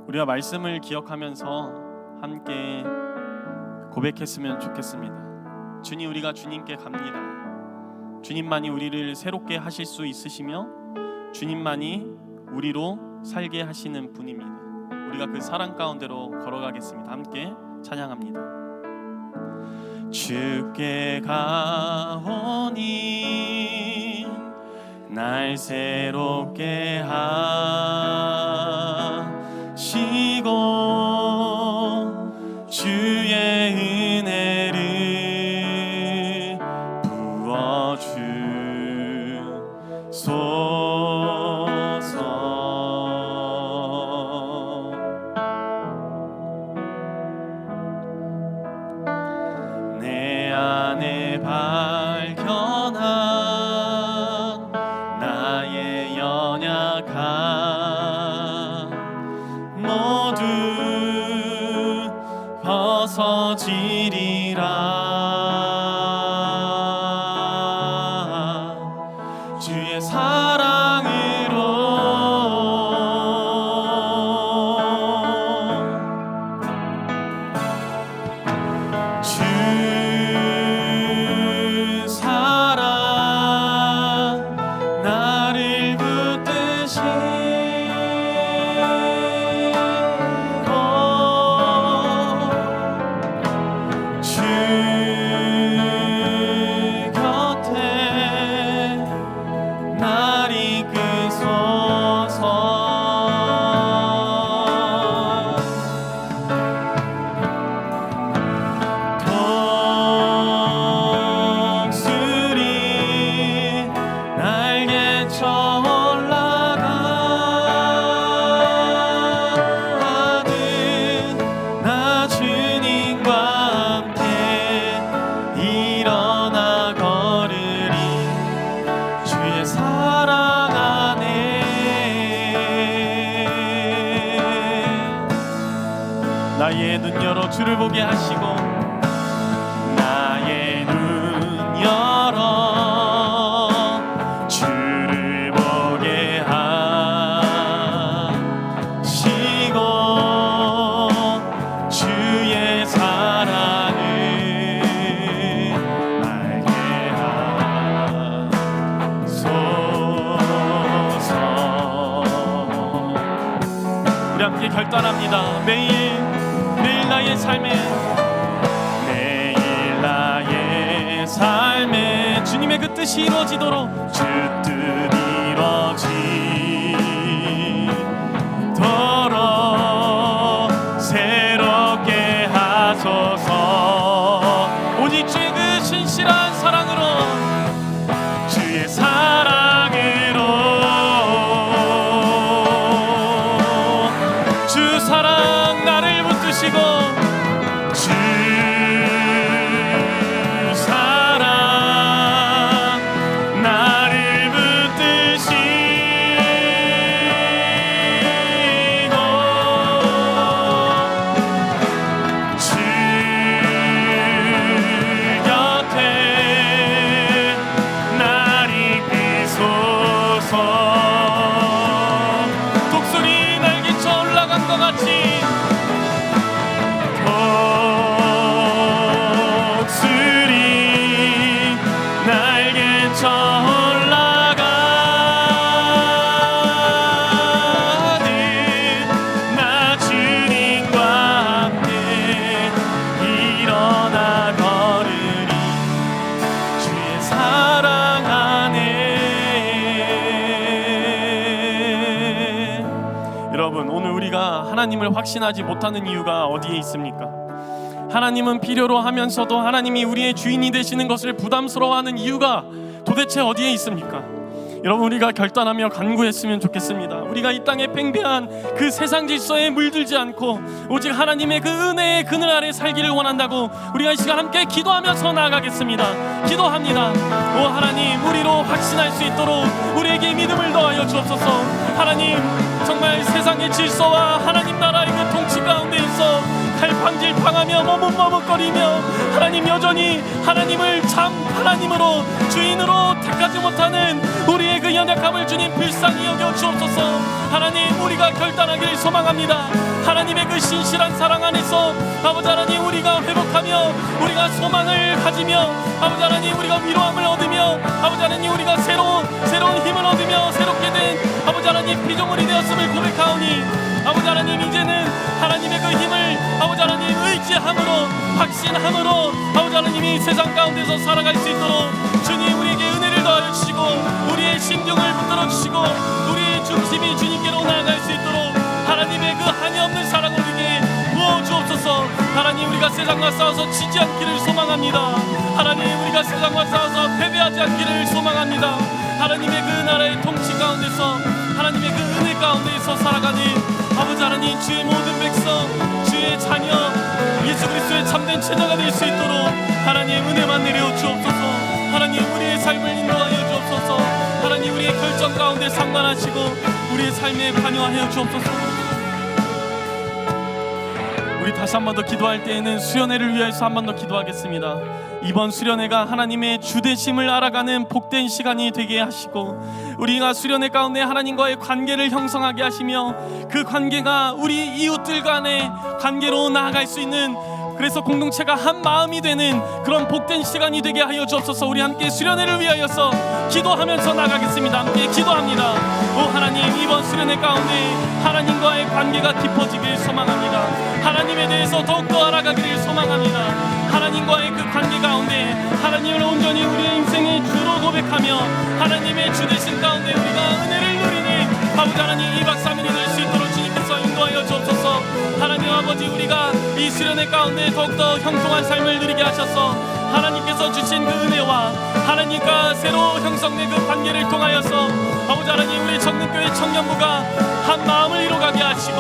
우리가 말씀을 기억하면서 함께 고백했으면 좋겠습니다. 주님, 우리가 주님께 갑니다. 주님만이 우리를 새롭게 하실 수 있으시며 주님만이 우리로 살게 하시는 분입니다. 우리가 그 사랑 가운데로 걸어가겠습니다. 함께 찬양합니다. 주께 가오니 날 새롭게 하시고 주의 은혜를 부어주소서. 내 안에 발견한 나의 연약함 모두 벗어지리라. 주의 사랑으로 주 사랑 나를 붙드시고 주 곁에 날 이끄소서. 독수리 날개쳐 올라가는 나 주님과 함께 일어나 걸으리. 주의 사랑 안에 나의 눈 열어 주를 보게 하시고 나의 눈 열어 주를 보게 하시고 주의 사랑을 알게 하소서. 우리 함께 결단합니다. 매일 나의 삶에 주님의 그 뜻이 이루어지도록 주 뜻 이루어지도록 새롭게 하소서. 오직 주의 그 신실한 사랑으로 주의 사랑으로 주 사랑 나를 붙드시고 주 사랑 나를 붙드시고 주 곁에 날 이끄소서. 독수리 날개쳐 올라간 것 같이 하나님을 확신하지 못하는 이유가 어디에 있습니까? 하나님은 필요로 하면서도 하나님이 우리의 주인이 되시는 것을 부담스러워하는 이유가 도대체 어디에 있습니까? 여러분, 우리가 결단하며 간구했으면 좋겠습니다. 우리가 이 땅에 팽배한 그 세상 질서에 물들지 않고 오직 하나님의 그 은혜의 그늘 아래 살기를 원한다고 우리가 이 시간 함께 기도하면서 나아가겠습니다. 기도합니다. 오 하나님, 우리로 확신할 수 있도록 우리에게 믿음을 더하여 주옵소서. 하나님, 정말 세상의 질서와 하나님 나라의 그 통치 가운데 있어 갈팡질팡하며 머뭇머뭇거리며 하나님 여전히 하나님을 참 하나님으로 주인으로 택하지 못하는 우리의 그 연약함을 주님 불쌍히 여겨 주옵소서. 하나님, 우리가 결단하기를 소망합니다. 하나님의 그 신실한 사랑 안에서 아버지 하나님 우리가 회복하며 우리가 소망을 가지며 아버지 하나님 우리가 위로함을 얻으며 아버지 하나님 우리가 새로운 힘을 얻으며 새롭게 된 아버지 하나님 피조물이 되었음을 고백하오니 아버지 하나님 이제는 하나님의 그 힘을 아버지 하나님 의지함으로 확신함으로 아버지 하나님이 세상 가운데서 살아갈 수 있도록 주님 우리에게 은혜를 더하여 주시고 우리의 심중을 붙들어 주시고 우리의 중심이 주님께로 나아갈 수 있도록 하나님의 그 한이 없는 사랑을 우리에게 부어 주옵소서. 하나님, 우리가 세상과 싸워서 지지 않기를 소망합니다. 하나님, 우리가 세상과 싸워서 패배하지 않기를 소망합니다. 하나님의 그 나라의 통치 가운데서 하나님의 그 은혜 가운데서 살아가는 아버지 하나님 주의 모든 백성 주의 자녀 예수 그리스도의 참된 제자가 될 수 있도록 하나님 은혜만 내려 주옵소서. 하나님, 우리의 삶을 인도하여 주옵소서. 하나님, 우리의 결정 가운데 상관하시고 우리의 삶에 관여하여 주옵소서. 우리 다시 한 번 더 기도할 때에는 수련회를 위해서 한 번 더 기도하겠습니다. 이번 수련회가 하나님의 주되심을 알아가는 복된 시간이 되게 하시고 우리가 수련회 가운데 하나님과의 관계를 형성하게 하시며 그 관계가 우리 이웃들 간의 관계로 나아갈 수 있는 그래서 공동체가 한 마음이 되는 그런 복된 시간이 되게 하여 주옵소서. 우리 함께 수련회를 위하여서 기도하면서 나가겠습니다. 함께 기도합니다. 오 하나님, 이번 수련회 가운데 하나님과의 관계가 깊어지길 소망합니다. 하나님에 대해서 더욱더 알아가기를 소망합니다. 하나님과의 그 관계 가운데 하나님을 온전히 우리의 인생의 주로 고백하며 하나님의 주 되신 가운데 우리가 은혜를 누리는 아버지 하나님 2박 3일이 될 수 있도록 주님께서 인도하여 주옵소서. 하나님 아버지, 우리가 이 수련회 가운데 더욱더 형통한 삶을 누리게 하셔서 하나님께서 주신 그 은혜와 하나님과 새로 형성된 그 관계를 통하여서 아버지 하나님 우리 정릉교회 청년부가 한 마음을 이루어가게 하시고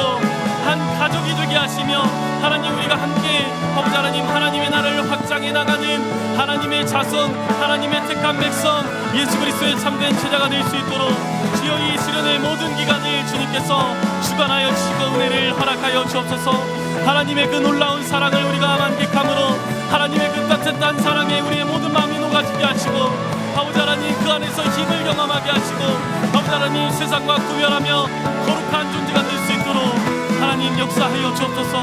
한 가족이 되게 하시며 하나님 우리가 함께 아버지 하나님 하나님의 나라를 확장해 나가는 하나님의 자손 하나님의 택한 백성 예수 그리스도의 참된 제자가 될 수 있도록 주여 이 수련의 모든 기간을 주님께서 주관하여 주시고 은혜를 허락하여 주옵소서. 하나님의 그 놀라운 사랑을 우리가 만끽함으로 하나님의 그 따뜻한 사랑에 우리의 모든 마음이 녹아지게 하시고 아버지 하나님 그 안에서 힘을 경험하게 하시고 아버지 하나님 세상과 구별하며 거룩한 존재가 될 수 있도록 하나님 역사하여 주옵소서.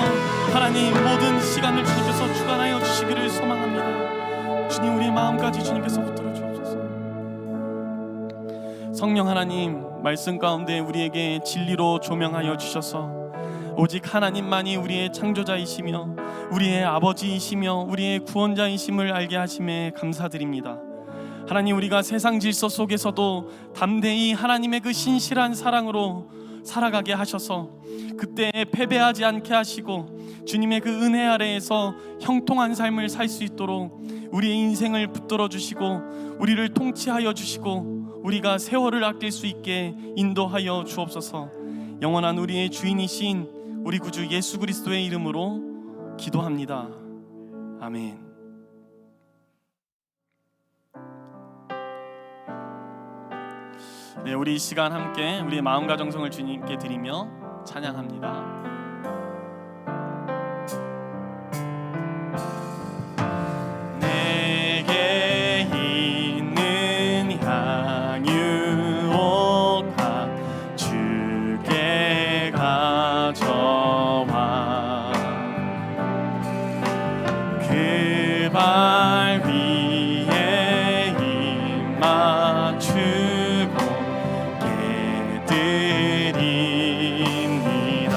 하나님 모든 시간을 주님께서 주관하여 주시기를 소망합니다. 주님, 우리의 마음까지 주님께서 붙들어 주옵소서. 성령 하나님, 말씀 가운데 우리에게 진리로 조명하여 주셔서 오직 하나님만이 우리의 창조자이시며 우리의 아버지이시며 우리의 구원자이심을 알게 하심에 감사드립니다. 하나님, 우리가 세상 질서 속에서도 담대히 하나님의 그 신실한 사랑으로 살아가게 하셔서 그때 패배하지 않게 하시고 주님의 그 은혜 아래에서 형통한 삶을 살 수 있도록 우리의 인생을 붙들어 주시고 우리를 통치하여 주시고 우리가 세월을 아낄 수 있게 인도하여 주옵소서. 영원한 우리의 주인이신 우리 구주 예수 그리스도의 이름으로 기도합니다. 아멘. 네, 우리 이 시간 함께 우리의 마음과 정성을 주님께 드리며 찬양합니다. 내게 있는 향유옥합 주께 가져와 그 발 위에 입 맞추고 깨드립니다.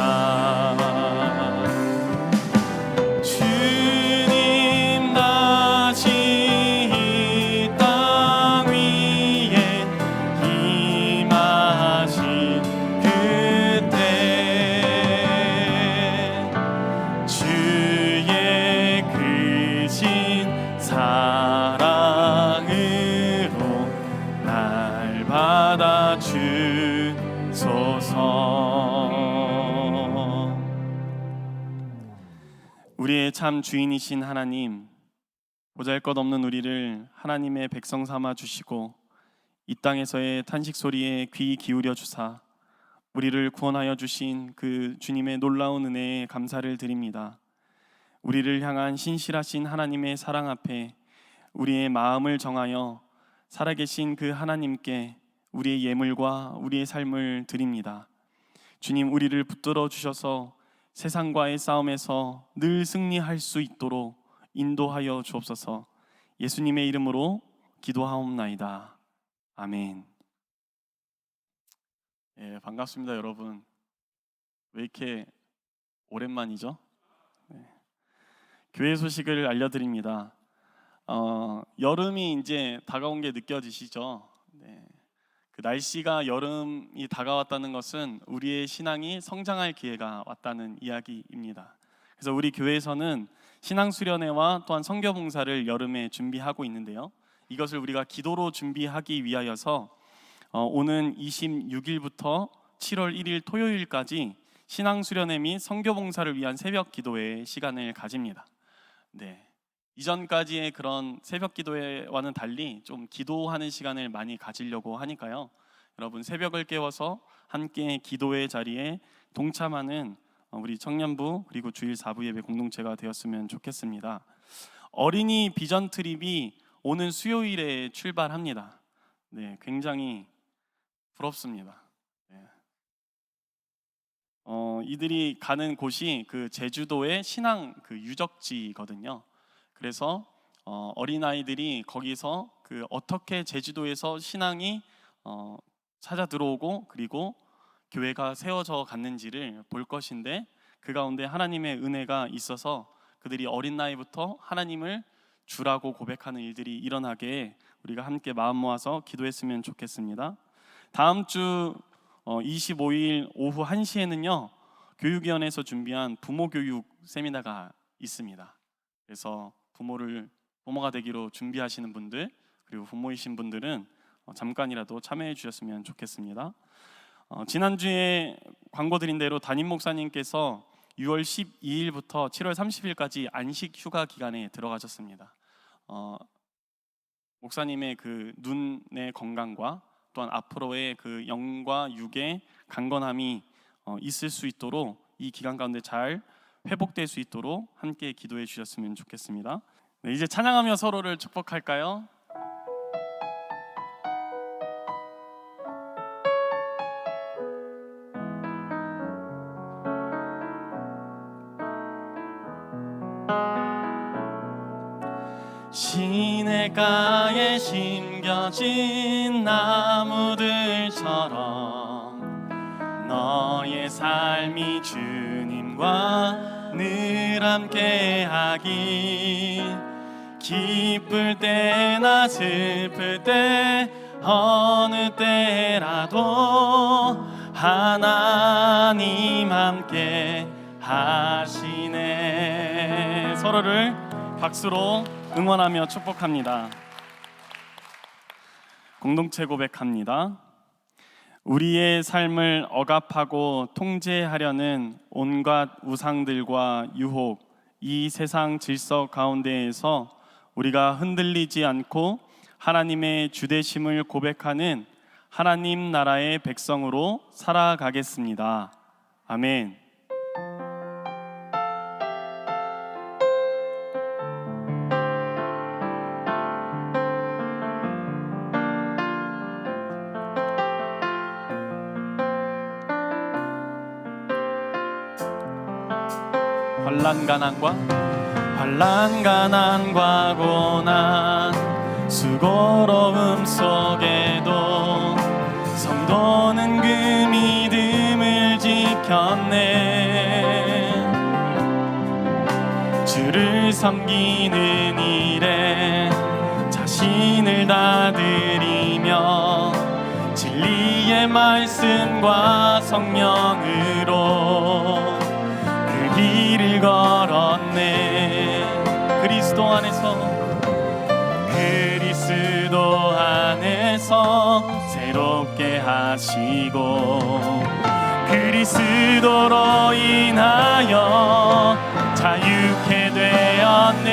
우리의 참 주인이신 하나님, 보잘것없는 우리를 하나님의 백성 삼아 주시고 이 땅에서의 탄식 소리에 귀 기울여 주사 우리를 구원하여 주신 그 주님의 놀라운 은혜에 감사를 드립니다. 우리를 향한 신실하신 하나님의 사랑 앞에 우리의 마음을 정하여 살아계신 그 하나님께 우리의 예물과 우리의 삶을 드립니다. 주님, 우리를 붙들어 주셔서 세상과의 싸움에서 늘 승리할 수 있도록 인도하여 주옵소서. 예수님의 이름으로 기도하옵나이다. 아멘. 예, 반갑습니다, 여러분. 왜 이렇게 오랜만이죠? 네. 교회 소식을 알려드립니다. 여름이 이제 다가온 게 느껴지시죠? 네. 그 날씨가 여름이 다가왔다는 것은 우리의 신앙이 성장할 기회가 왔다는 이야기입니다. 그래서 우리 교회에서는 신앙수련회와 또한 선교봉사를 여름에 준비하고 있는데요. 이것을 우리가 기도로 준비하기 위하여서 오는 26일부터 7월 1일 토요일까지 신앙수련회 및 선교봉사를 위한 새벽 기도회 시간을 가집니다. 네. 이전까지의 그런 새벽 기도회와는 달리 좀 기도하는 시간을 많이 가지려고 하니까요. 여러분 새벽을 깨워서 함께 기도의 자리에 동참하는 우리 청년부 그리고 주일 4부 예배 공동체가 되었으면 좋겠습니다. 어린이 비전 트립이 오는 수요일에 출발합니다. 네, 굉장히 부럽습니다. 네. 이들이 가는 곳이 그 제주도의 신앙 그 유적지거든요. 그래서 어린아이들이 거기서 그 어떻게 제주도에서 신앙이 찾아 들어오고 그리고 교회가 세워져 갔는지를 볼 것인데 그 가운데 하나님의 은혜가 있어서 그들이 어린 나이부터 하나님을 주라고 고백하는 일들이 일어나게 우리가 함께 마음 모아서 기도했으면 좋겠습니다. 다음 주 25일 오후 1시에는요 교육위원회에서 준비한 부모 교육 세미나가 있습니다. 그래서 부모가 되기로 준비하시는 분들 그리고 부모이신 분들은 잠깐이라도 참여해 주셨으면 좋겠습니다. 지난주에 광고 드린 대로 담임 목사님께서 6월 12일부터 7월 30일까지 안식 휴가 기간에 들어가셨습니다. 목사님의 그 눈의 건강과 또한 앞으로의 그 영과 육의 강건함이 있을 수 있도록 이 기간 가운데 잘 회복될 수 있도록 함께 기도해 주셨으면 좋겠습니다. 네, 이제 찬양하며 서로를 축복할까요? 시냇가에 심겨진 나무들처럼 너의 삶이 주님과 늘 함께하기 기쁠 때나 슬플 때 어느 때라도 하나님 함께 하시네. 서로를 박수로 응원하며 축복합니다. 공동체 고백합니다. 우리의 삶을 억압하고 통제하려는 온갖 우상들과 유혹, 이 세상 질서 가운데에서 우리가 흔들리지 않고 하나님의 주되심을 고백하는 하나님 나라의 백성으로 살아가겠습니다. 아멘. 환난 가난과 고난 수고로움 속에도 성도는 그 믿음을 지켰네. 주를 섬기는 일에 자신을 다 드리며 진리의 말씀과 성령으로 길을 걸었네. 그리스도 안에서 새롭게 하시고 그리스도로 인하여 자유케 되었네.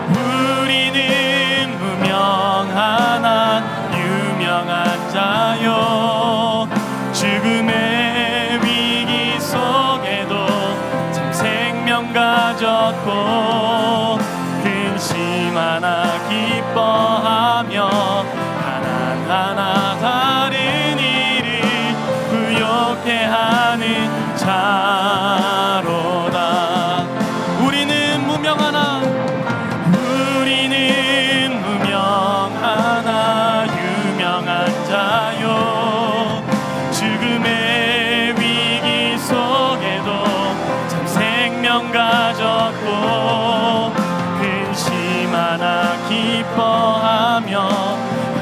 우리는 무명하나 유명한 자요, 죽음의 위기 속에도 참 생명 가졌고 근심 하나 기뻐하며 하나하나 다른 일을 부욕해 하는 자로다. 우리는 무명하나 유명한 자요, 죽음의 위기 속에도 참 생명 가졌고 근심 하나 기뻐하며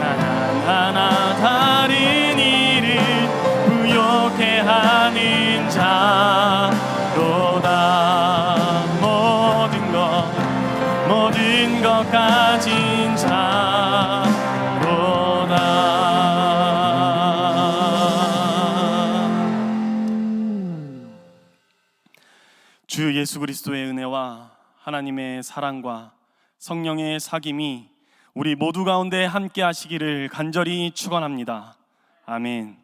하나하나 다른 일을 부욕해 하는 자로다. 모든 것 가진 자로다. 주 예수 그리스도의 은혜와 하나님의 사랑과 성령의 사귐이 우리 모두 가운데 함께 하시기를 간절히 축원합니다. 아멘.